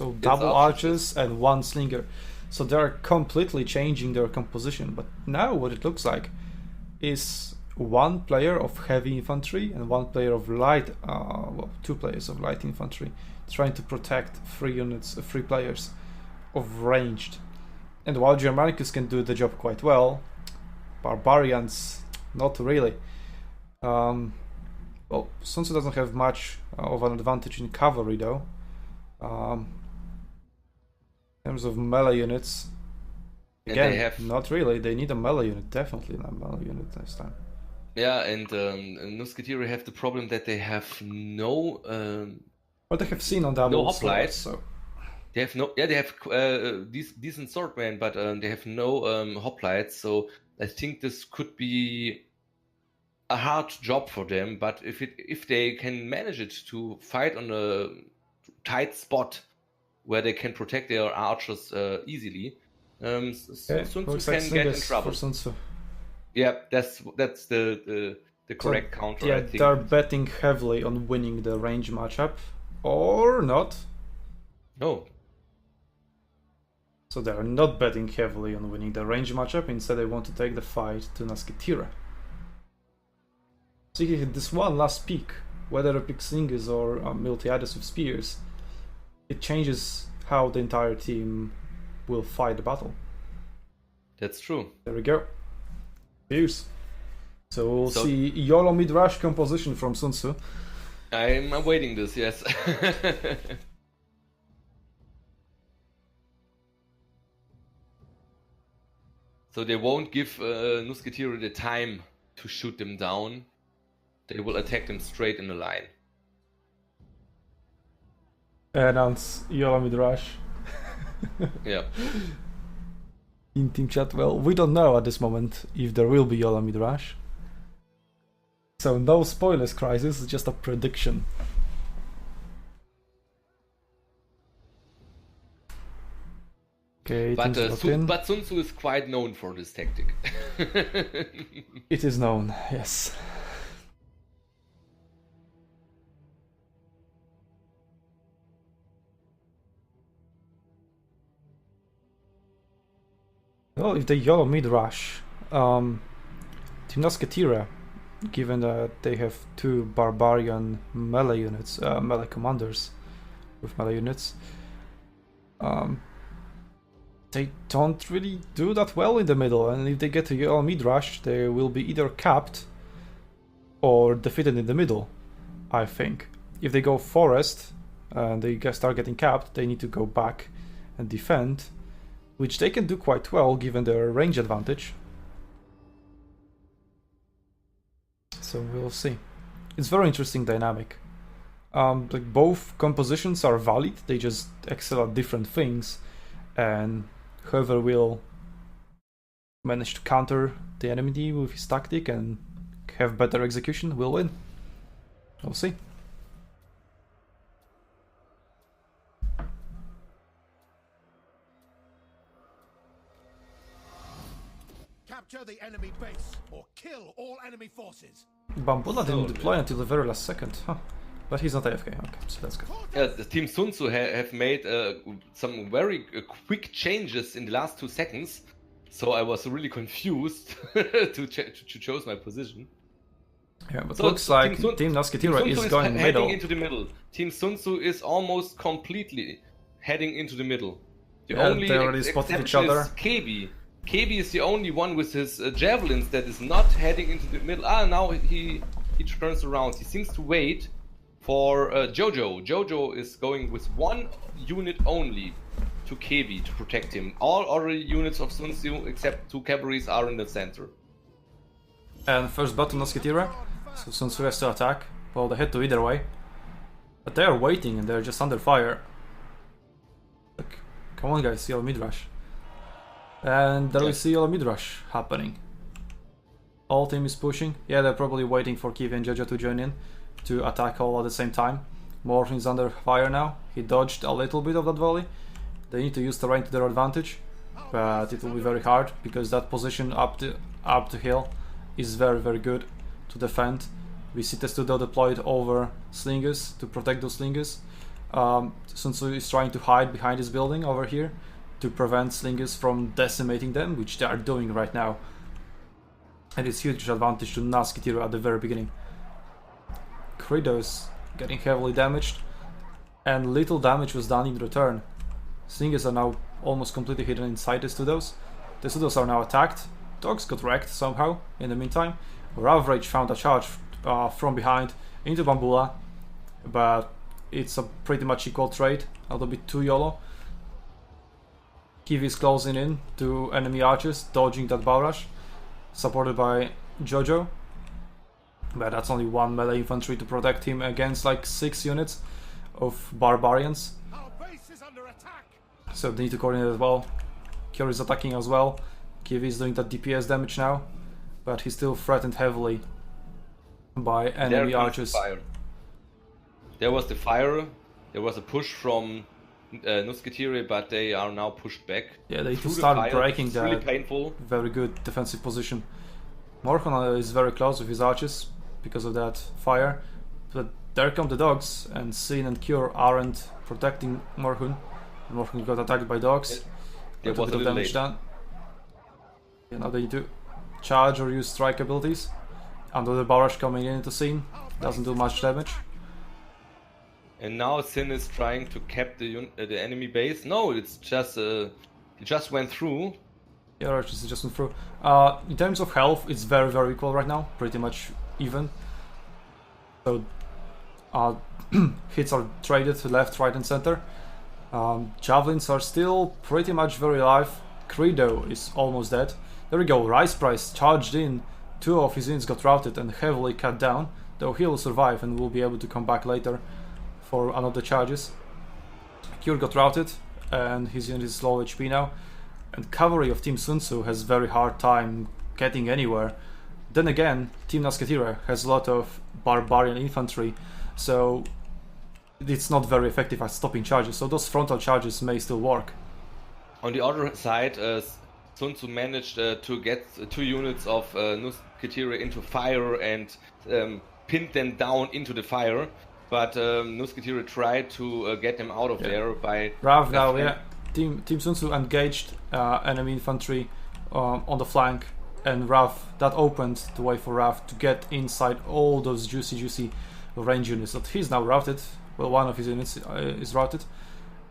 So double archers and one slinger. So they're completely changing their composition. But now what it looks like is one player of heavy infantry and one player of light, well, two players of light infantry, trying to protect three players of ranged. And while Germanicus can do the job quite well, Barbarians not really. Well, SUNTZU doesn't have much of an advantage in cavalry though. In terms of melee units, again, not really. They need a melee unit, definitely not a melee unit this time. Yeah, and Nuketiere have the problem that they have no. What they have seen on double no hoplites. So they have no. Yeah, they have decent swordmen, but they have no hoplites. So I think this could be a hard job for them. But if they can manage it to fight on a tight spot where they can protect their archers easily, SUNTZU can get in trouble. Yeah, that's the correct counter. Yeah, I think. they're betting heavily on winning the range matchup, or not. No. So they're not betting heavily on winning the range matchup. Instead, they want to take the fight to Nuketiere. So he hit this one last peak, whether a pick slingers or Miltiades with spears. It changes how the entire team will fight the battle. That's true. There we go. Here's. So we'll see YOLO mid-rush composition from SUNTZU. I'm awaiting this, yes. So they won't give Nuketiere the time to shoot them down. They will attack them straight in a line. Announce YOLO mid-rush. Yeah. In team chat, well, we don't know at this moment if there will be YOLO mid-rush. So no spoilers, Crisis, it's just a prediction. Okay, but SUNTZU is quite known for this tactic. It is known, yes. Well, if they YOLO mid-rush, Team Nuketiere, given that they have two barbarian melee units, melee commanders with melee units, they don't really do that well in the middle, and if they get to YOLO mid-rush, they will be either capped or defeated in the middle, I think. If they go forest and they start getting capped, they need to go back and defend, which they can do quite well given their range advantage. So we'll see. It's very interesting dynamic. Like both compositions are valid, they just excel at different things, and whoever will manage to counter the enemy with his tactic and have better execution will win. We'll see. Capture the enemy base or kill all enemy forces. Bambula didn't deploy until the very last second. Huh. But he's not AFK. Okay, so that's good. Yeah, the team SUNTZU have made some very quick changes in the last 2 seconds, so I was really confused to choose my position. Yeah, but so looks like Team Nuketiere is going middle. Heading into the middle. Team SUNTZU is almost completely heading into the middle. The yeah, only they already spotted each other. Is KB. KB is the only one with his javelins that is not heading into the middle. Ah, now he turns around. He seems to wait for Jojo. Jojo is going with one unit only to KB to protect him. All other units of SUNTZU except 2 cavalries are in the center. And first button Nuketiere, so SUNTZU has to attack. Well, they had to either way. But they are waiting and they're just under fire. Like, come on guys, YOLO mid-rush. And there we see YOLO mid-rush happening. All team is pushing. Yeah, they're probably waiting for Kiwi and Jojo to join in to attack all at the same time. Morphin is under fire now. He dodged a little bit of that volley. They need to use terrain to their advantage, but it will be very hard because that position up the hill is very good to defend. We see Testudo deployed over slingers to protect those slingers. Sun Tzu is trying to hide behind his building over here to prevent slingers from decimating them, which they are doing right now. And it's huge advantage to Nuketiere at the very beginning. Credo is getting heavily damaged, and little damage was done in return. Slingers are now almost completely hidden inside the pseudos. The pseudos are now attacked. Dogs got wrecked somehow in the meantime. Ravrage found a charge from behind into Bambula, but it's a pretty much equal trade, a little bit too YOLO. Kiwi is closing in to enemy archers, dodging that barrage, supported by Jojo. But that's only one melee infantry to protect him against like 6 units of barbarians. Our base is under attack. So they need to coordinate as well. Kyor is attacking as well. Kiwi is doing that DPS damage now, but he's still threatened heavily by enemy archers. There was the fire. There was a push from Nuketiere, but they are now pushed back. Yeah, they start breaking it's that really painful. very good defensive position. Morkon is very close with his archers because of that fire, but there come the dogs, and Sin and Kyor aren't protecting Morkon. Morkon got attacked by dogs. There Got was a bit of damage done. Yeah, now they need to charge or use strike abilities. Under the barrage coming in into Sin doesn't do much damage. And now Sin is trying to cap the enemy base. No, it's just it just went through. Yeah, archers just went through. In terms of health, it's very equal right now, pretty much even. So hits are traded to left, right, and center. Javelins are still pretty much very alive. Credo is almost dead. There we go. Rice Price charged in. 2 of his units got routed and heavily cut down, though he'll survive and will be able to come back later for another charges. Kyor got routed and his unit is low HP now. And cavalry of Team SUNTZU has very hard time getting anywhere. Then again, Team Nuketiere has a lot of barbarian infantry, so it's not very effective at stopping charges, so those frontal charges may still work. On the other side, SUNTZU managed to get 2 units of Nuketiere into fire and pinned them down into the fire, but Nuketiere tried to get them out of there by... Rav now, yeah. Team SUNTZU engaged enemy infantry on the flank, and Rav, that opened the way for Rav to get inside all those juicy range units that he's now routed. Well, one of his units is routed.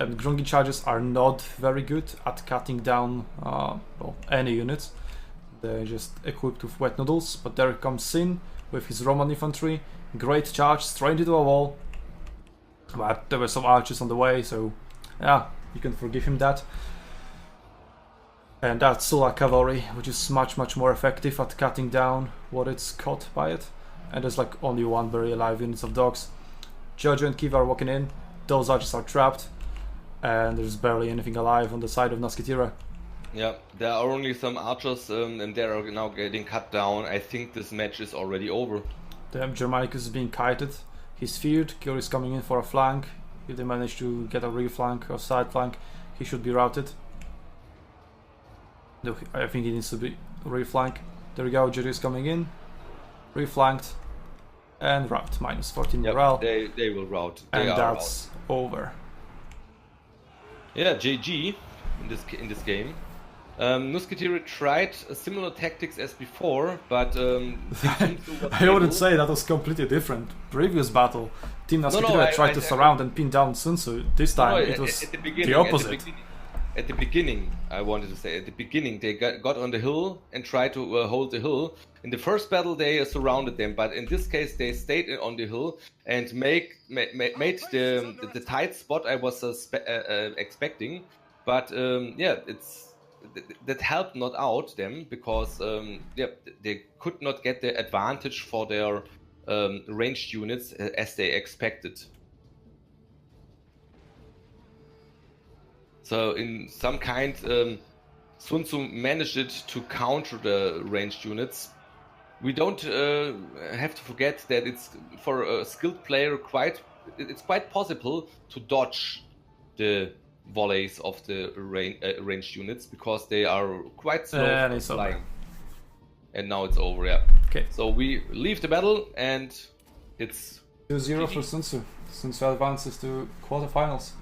And Grungi charges are not very good at cutting down any units. They're just equipped with wet noodles, but there comes Sin with his Roman infantry. Great charge, straight into a wall. But there were some archers on the way, so yeah, you can forgive him that. And that's Sula cavalry, which is much more effective at cutting down what it's caught by it. And there's like only one very alive units of dogs. Jojo and Kiva are walking in. Those archers are trapped, and there's barely anything alive on the side of Nuketiere. Yeah, there are only some archers, and they are now getting cut down. I think this match is already over. Damn, Germanicus is being kited. He's feared. Kyor is coming in for a flank. If they manage to get a rear flank or side flank, he should be routed. No, I think he needs to be rear flank. There we go, Jerry is coming in. Rear flanked. And rout. Minus 14 morale. They will rout. And that's over. Yeah, JG in this game. Nuketiere tried similar tactics as before, but I wouldn't say that was completely different. Previous battle, Team Nuketiere tried to surround and pin down SUNTZU. This time it was the opposite. At the beginning, I wanted to say, at the beginning they got on the hill and tried to hold the hill. In the first battle they surrounded them, but in this case they stayed on the hill and made the tight spot I was expecting. But yeah, that helped not out them, because they could not get the advantage for their ranged units as they expected. So in some kind, SUNTZU managed it to counter the ranged units. We don't have to forget that it's, for a skilled player, it's quite possible to dodge the volleys of the ranged units, because they are quite slow flying. And now it's over, yeah. Okay. So we leave the battle, and it's 2-0 for SUNTZU. SUNTZU advances to quarterfinals.